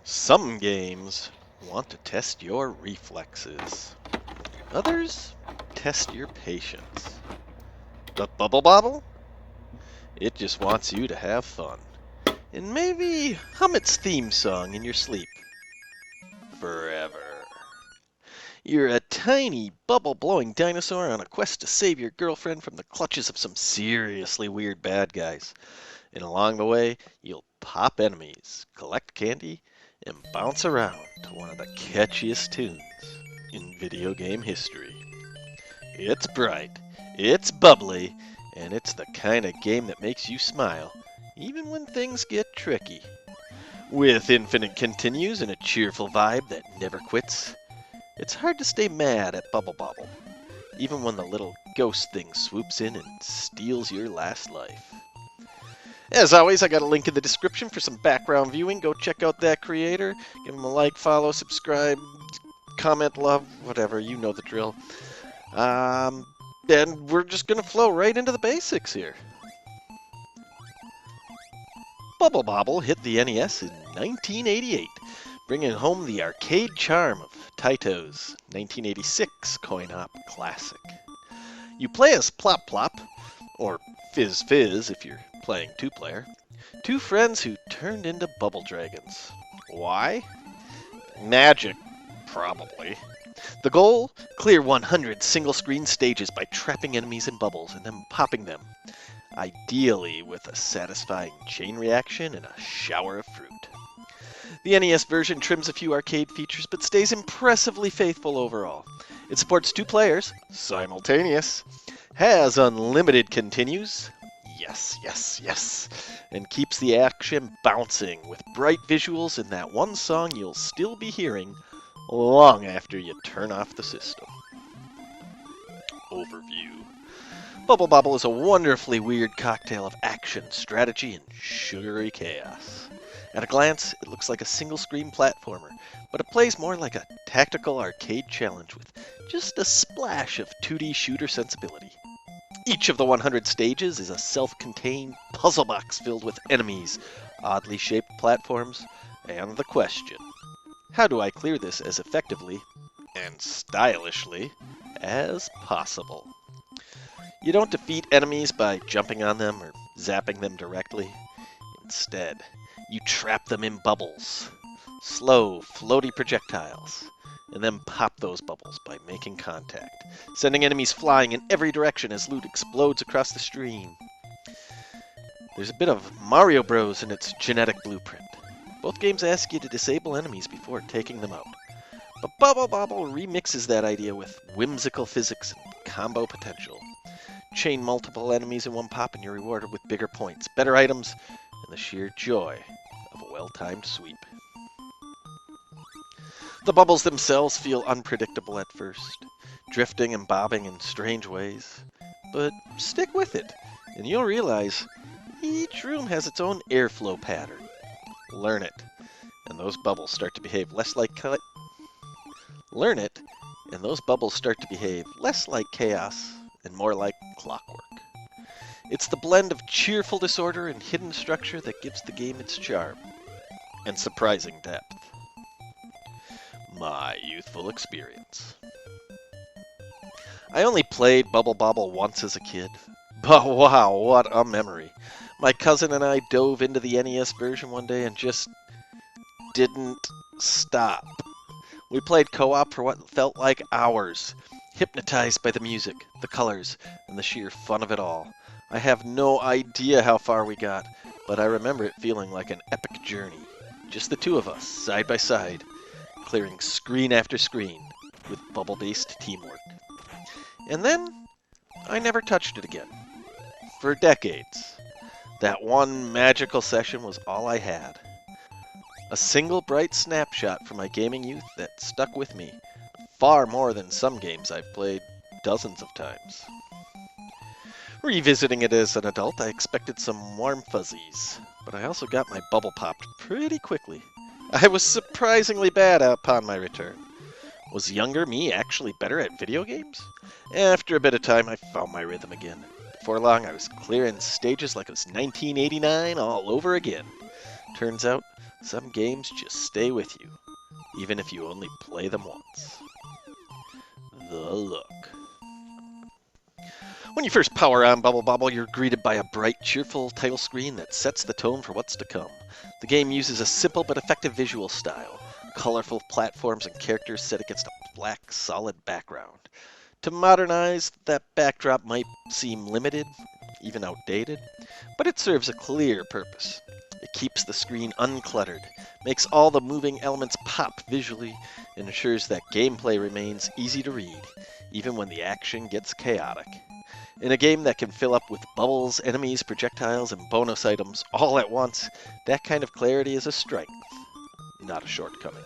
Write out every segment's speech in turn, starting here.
Some games want to test your reflexes. Others test your patience. But Bobble, it just wants you to have fun. And maybe hum its theme song in your sleep. Forever. You're a tiny, bubble-blowing dinosaur on a quest to save your girlfriend from the clutches of some seriously weird bad guys. And along the way, you'll pop enemies, collect candy, and bounce around to one of the catchiest tunes in video game history. It's bright, it's bubbly, and it's the kind of game that makes you smile, even when things get tricky. With infinite continues and a cheerful vibe that never quits, it's hard to stay mad at Bobble, even when the little ghost thing swoops in and steals your last life. As always, I got a link in the description for some background viewing. Go check out that creator. Give him a like, follow, subscribe, comment, love, whatever. You know the drill. And we're just going to flow right into the basics here. Bobble hit the NES in 1988, bringing home the arcade charm of Taito's 1986 coin-op classic. You play as Plop, or Fizz if you're playing two-player, two friends who turned into bubble dragons. Why? Magic, probably. The goal? Clear 100 single-screen stages by trapping enemies in bubbles and then popping them, ideally with a satisfying chain reaction and a shower of fruit. The NES version trims a few arcade features but stays impressively faithful overall. It supports two players, simultaneous, has unlimited continues, yes, and keeps the action bouncing with bright visuals and that one song you'll still be hearing long after you turn off the system. Overview. Bobble is a wonderfully weird cocktail of action, strategy, and sugary chaos. At a glance, it looks like a single-screen platformer, but it plays more like a tactical arcade challenge with just a splash of 2D shooter sensibility. Each of the 100 stages is a self-contained puzzle box filled with enemies, oddly shaped platforms, and the question, how do I clear this as effectively and stylishly as possible? You don't defeat enemies by jumping on them or zapping them directly. Instead, you trap them in bubbles, slow, floaty projectiles, and then pop those bubbles by making contact, sending enemies flying in every direction as loot explodes across the screen. There's a bit of Mario Bros. In its genetic blueprint. Both games ask you to disable enemies before taking them out. But Bobble remixes that idea with whimsical physics and combo potential. Chain multiple enemies in one pop and you're rewarded with bigger points, better items, and the sheer joy of a well-timed sweep. The bubbles themselves feel unpredictable at first, drifting and bobbing in strange ways. But stick with it, and you'll realize each room has its own airflow pattern. Learn it, and those bubbles start to behave less like chaos and more like clockwork. It's the blend of cheerful disorder and hidden structure that gives the game its charm and surprising depth. My youthful experience. I only played Bobble once as a kid, but wow, what a memory. My cousin and I dove into the NES version one day and just didn't stop. We played co-op for what felt like hours, hypnotized by the music, the colors, and the sheer fun of it all. I have no idea how far we got, but I remember it feeling like an epic journey. Just the two of us, side by side, clearing screen after screen with bubble-based teamwork. And then, I never touched it again. For decades. That one magical session was all I had. A single bright snapshot from my gaming youth that stuck with me far more than some games I've played dozens of times. Revisiting it as an adult, I expected some warm fuzzies, but I also got my bubble popped pretty quickly. I was surprisingly bad upon my return. Was younger me actually better at video games? After a bit of time, I found my rhythm again. Before long, I was clearing stages like it was 1989 all over again. Turns out, Some games just stay with you, even if you only play them once. The look. When you first power on Bubble Bobble, you're greeted by a bright, cheerful title screen that sets the tone for what's to come. The game uses a simple but effective visual style, colorful platforms and characters set against a black, solid background. To modernize, that backdrop might seem limited, even outdated, but it serves a clear purpose. It keeps the screen uncluttered, makes all the moving elements pop visually, and ensures that gameplay remains easy to read, even when the action gets chaotic. In a game that can fill up with bubbles, enemies, projectiles, and bonus items all at once, that kind of clarity is a strength, not a shortcoming.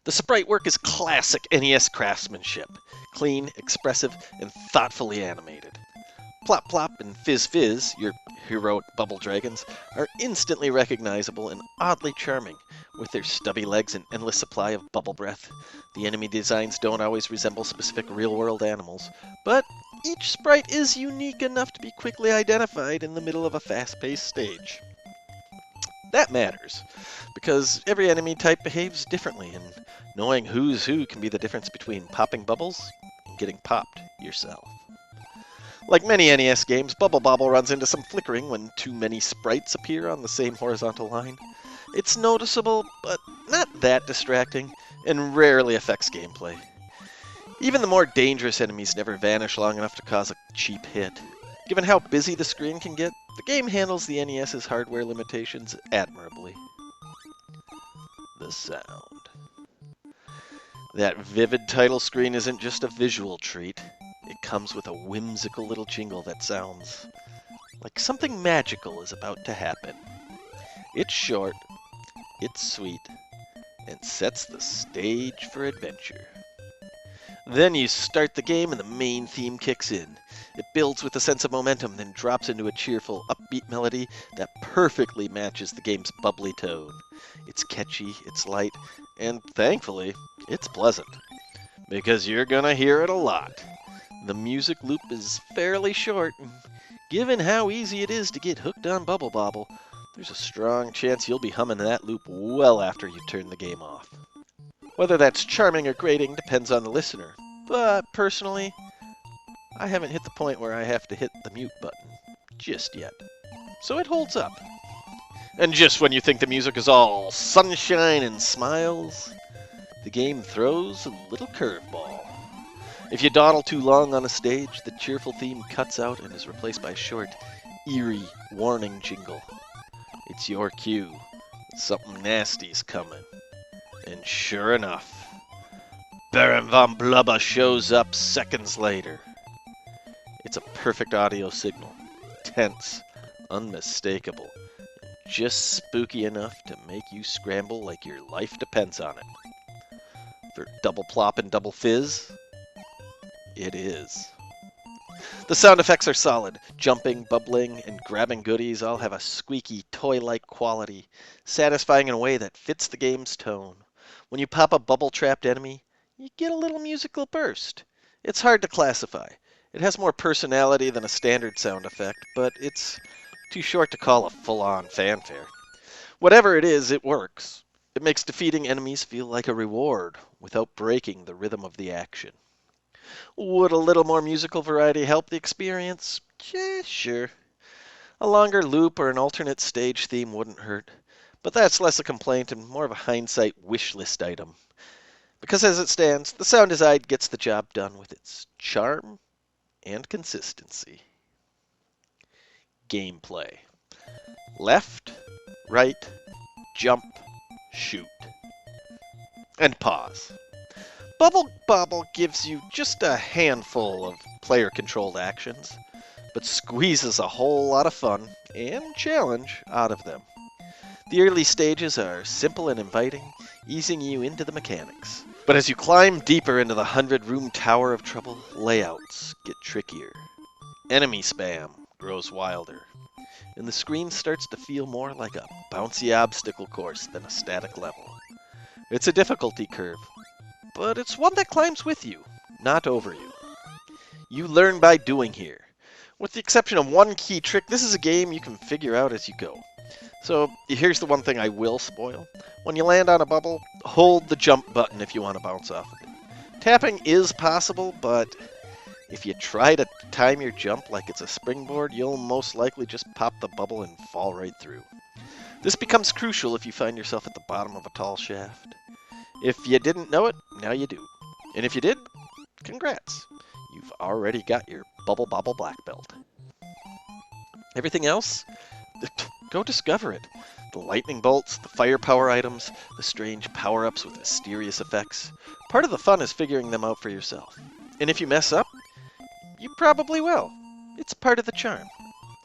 The sprite work is classic NES craftsmanship, clean, expressive, and thoughtfully animated. Plop Plop and Fizz Fizz, your heroic bubble dragons, are instantly recognizable and oddly charming, with their stubby legs and endless supply of bubble breath. The enemy designs don't always resemble specific real-world animals, but each sprite is unique enough to be quickly identified in the middle of a fast-paced stage. That matters, because every enemy type behaves differently, and knowing who's who can be the difference between popping bubbles and getting popped yourself. Like many NES games, Bubble Bobble runs into some flickering when too many sprites appear on the same horizontal line. It's noticeable, but not that distracting, and rarely affects gameplay. Even the more dangerous enemies never vanish long enough to cause a cheap hit. Given how busy the screen can get, the game handles the NES's hardware limitations admirably. The sound. That vivid title screen isn't just a visual treat. It comes with a whimsical little jingle that sounds like something magical is about to happen. It's short, it's sweet, and sets the stage for adventure. Then you start the game and the main theme kicks in. It builds with a sense of momentum, then drops into a cheerful, upbeat melody that perfectly matches the game's bubbly tone. It's catchy, it's light, and thankfully, it's pleasant. Because you're gonna hear it a lot. The music loop is fairly short, and given how easy it is to get hooked on Bubble Bobble, there's a strong chance you'll be humming that loop well after you turn the game off. Whether that's charming or grating depends on the listener, but personally, I haven't hit the point where I have to hit the mute button just yet. So it holds up. And just when you think the music is all sunshine and smiles, the game throws a little curveball. If you dawdle too long on a stage, the cheerful theme cuts out and is replaced by a short, eerie warning jingle. It's your cue. Something nasty's coming. And sure enough, Baron von Blubber shows up seconds later. It's a perfect audio signal. Tense, unmistakable, and just spooky enough to make you scramble like your life depends on it. For Double Plop and Double Fizz, it is. The sound effects are solid. Jumping, bubbling, and grabbing goodies all have a squeaky, toy-like quality, satisfying in a way that fits the game's tone. When you pop a bubble-trapped enemy, you get a little musical burst. It's hard to classify. It has more personality than a standard sound effect, but it's too short to call a full-on fanfare. Whatever it is, it works. It makes defeating enemies feel like a reward without breaking the rhythm of the action. Would a little more musical variety help the experience? Yeah, sure. A longer loop or an alternate stage theme wouldn't hurt, but that's less a complaint and more of a hindsight wish list item. Because as it stands, the sound design gets the job done with its charm and consistency. Gameplay. Left, right, jump, shoot. And pause. Bubble Bobble gives you just a handful of player-controlled actions, but squeezes a whole lot of fun and challenge out of them. The early stages are simple and inviting, easing you into the mechanics. But as you climb deeper into the 100-room Tower of Trouble, layouts get trickier. Enemy spam grows wilder, and the screen starts to feel more like a bouncy obstacle course than a static level. It's a difficulty curve, but it's one that climbs with you, not over you. You learn by doing here. With the exception of one key trick, this is a game you can figure out as you go. So here's the one thing I will spoil. When you land on a bubble, hold the jump button if you want to bounce off of it. Tapping is possible, but if you try to time your jump like it's a springboard, you'll most likely just pop the bubble and fall right through. This becomes crucial if you find yourself at the bottom of a tall shaft. If you didn't know it, now you do. And if you did, congrats. You've already got your Bubble Bobble black belt. Everything else? Go discover it. The lightning bolts, the firepower items, the strange power-ups with mysterious effects. Part of the fun is figuring them out for yourself. And if you mess up, you probably will. It's part of the charm.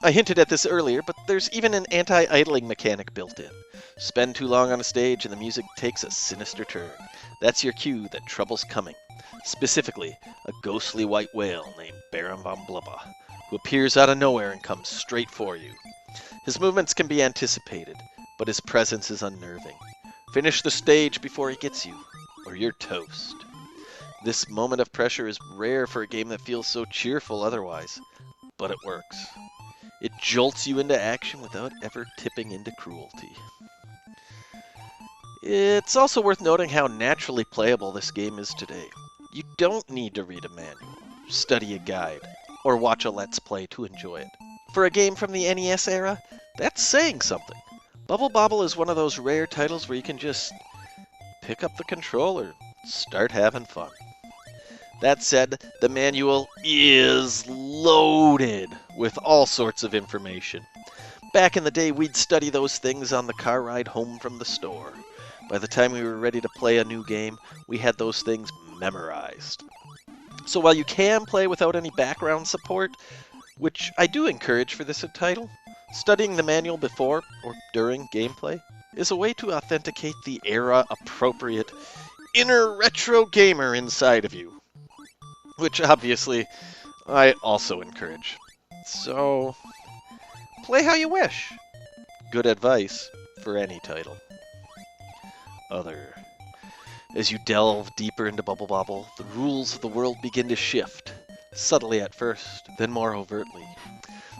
I hinted at this earlier, but there's even an anti-idling mechanic built in. Spend too long on a stage and the music takes a sinister turn. That's your cue that trouble's coming. Specifically, a ghostly white whale named Baron von Blubba, who appears out of nowhere and comes straight for you. His movements can be anticipated, but his presence is unnerving. Finish the stage before he gets you, or you're toast. This moment of pressure is rare for a game that feels so cheerful otherwise, but it works. It jolts you into action without ever tipping into cruelty. It's also worth noting how naturally playable this game is today. You don't need to read a manual, study a guide, or watch a Let's Play to enjoy it. For a game from the NES era, that's saying something. Bubble Bobble is one of those rare titles where you can just pick up the controller, start having fun. That said, the manual is loaded with all sorts of information. Back in the day, we'd study those things on the car ride home from the store. By the time we were ready to play a new game, we had those things memorized. So while you can play without any background support, which I do encourage for this title, studying the manual before or during gameplay is a way to authenticate the era-appropriate inner retro gamer inside of you, which obviously I also encourage. So, play how you wish. Good advice for any title. Other. As you delve deeper into Bubble Bobble, the rules of the world begin to shift, subtly at first, then more overtly.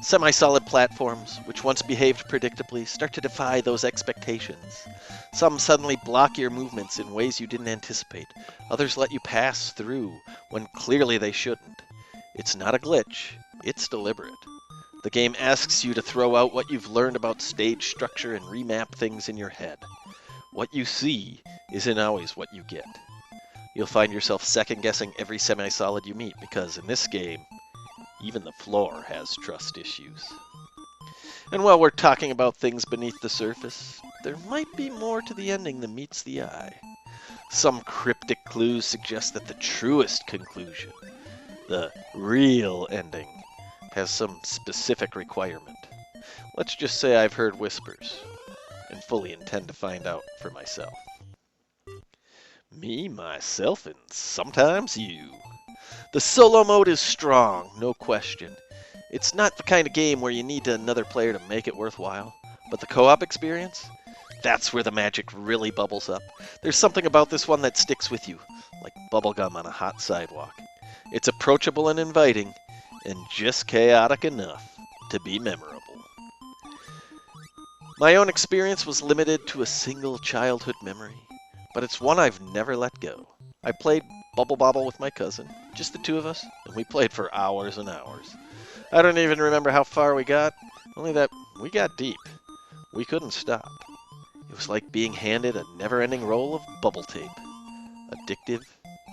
Semi-solid platforms, which once behaved predictably, start to defy those expectations. Some suddenly block your movements in ways you didn't anticipate. Others let you pass through when clearly they shouldn't. It's not a glitch, it's deliberate. The game asks you to throw out what you've learned about stage structure and remap things in your head. What you see isn't always what you get. You'll find yourself second-guessing every semi-solid you meet because in this game, even the floor has trust issues. And while we're talking about things beneath the surface, there might be more to the ending than meets the eye. Some cryptic clues suggest that the truest conclusion, the real ending, has some specific requirement. Let's just say I've heard whispers, and fully intend to find out for myself. Me, myself, and sometimes you. The solo mode is strong, no question. It's not the kind of game where you need another player to make it worthwhile, but the co-op experience? That's where the magic really bubbles up. There's something about this one that sticks with you, like bubblegum on a hot sidewalk. It's approachable and inviting, and just chaotic enough to be memorable. My own experience was limited to a single childhood memory, but it's one I've never let go. I played Bubble Bobble with my cousin, just the two of us, and we played for hours and hours. I don't even remember how far we got, only that we got deep. We couldn't stop. It was like being handed a never-ending roll of bubble tape. Addictive,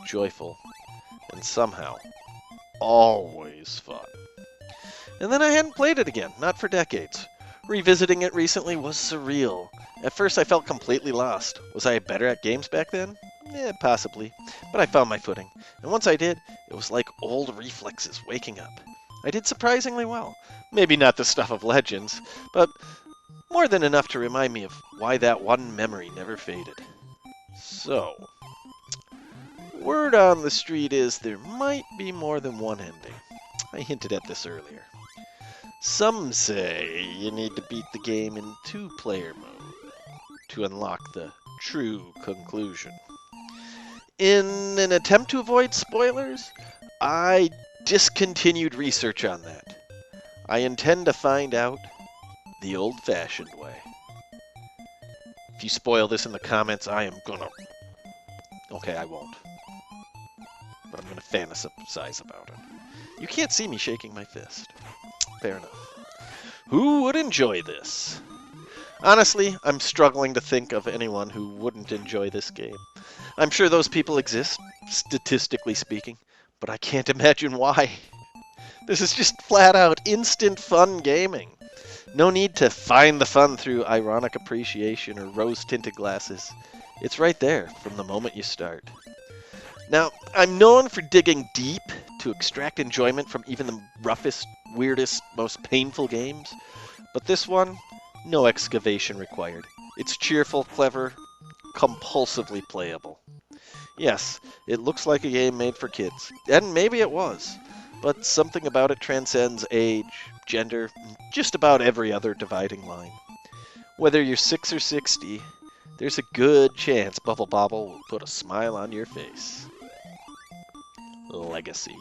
joyful, and somehow always fun. And then I hadn't played it again, not for decades. Revisiting it recently was surreal. At first I felt completely lost. Was I better at games back then? Possibly. But I found my footing. And once I did, it was like old reflexes waking up. I did surprisingly well. Maybe not the stuff of legends, but more than enough to remind me of why that one memory never faded. So, word on the street is there might be more than one ending. I hinted at this earlier. Some say you need to beat the game in two-player mode to unlock the true conclusion. In an attempt to avoid spoilers, I discontinued research on that. I intend to find out the old-fashioned way. If you spoil this in the comments, I am gonna... Okay, I won't. But I'm gonna fantasize about it. You can't see me shaking my fist. Fair enough. Who would enjoy this? Honestly, I'm struggling to think of anyone who wouldn't enjoy this game. I'm sure those people exist, statistically speaking, but I can't imagine why. This is just flat out instant fun gaming. No need to find the fun through ironic appreciation or rose-tinted glasses. It's right there from the moment you start. Now, I'm known for digging deep to extract enjoyment from even the roughest, weirdest, most painful games, but this one, no excavation required. It's cheerful, clever, compulsively playable. Yes, it looks like a game made for kids, and maybe it was, but something about it transcends age, gender, just about every other dividing line. Whether you're 6 or 60, there's a good chance Bubble Bobble will put a smile on your face. Legacy.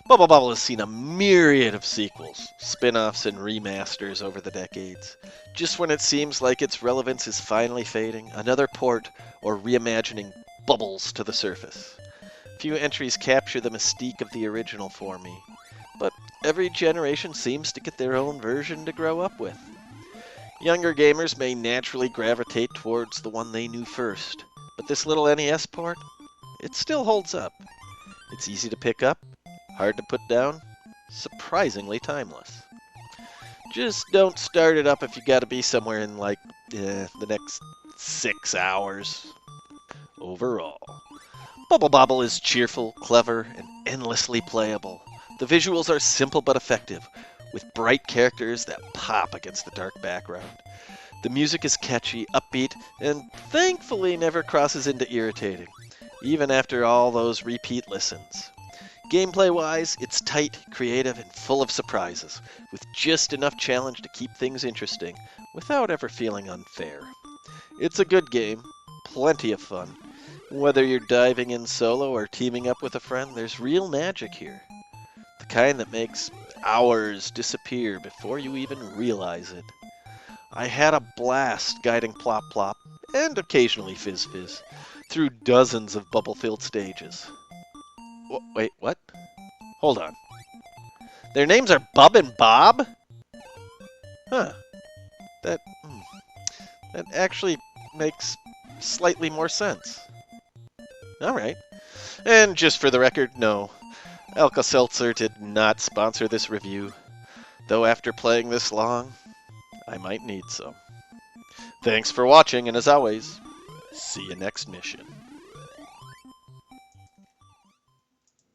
Bubble Bobble has seen a myriad of sequels, spin-offs, and remasters over the decades. Just when it seems like its relevance is finally fading, another port or reimagining bubbles to the surface. Few entries capture the mystique of the original for me, but every generation seems to get their own version to grow up with. Younger gamers may naturally gravitate towards the one they knew first, but this little NES port, it still holds up. It's easy to pick up, hard to put down, surprisingly timeless. Just don't start it up if you gotta be somewhere in like the next 6 hours. Overall, Bubble Bobble is cheerful, clever, and endlessly playable. The visuals are simple but effective, with bright characters that pop against the dark background. The music is catchy, upbeat, and thankfully never crosses into irritating, even after all those repeat listens. Gameplay-wise, it's tight, creative, and full of surprises, with just enough challenge to keep things interesting, without ever feeling unfair. It's a good game, plenty of fun. Whether you're diving in solo or teaming up with a friend, there's real magic here. The kind that makes hours disappear before you even realize it. I had a blast guiding Plop Plop, and occasionally Fizz Fizz, through dozens of bubble-filled stages. Wait, what? Hold on. Their names are Bub and Bob? Huh. That actually makes slightly more sense. Alright. And just for the record, no. Alka-Seltzer did not sponsor this review, though after playing this long, I might need some. Thanks for watching, and as always, see you next mission.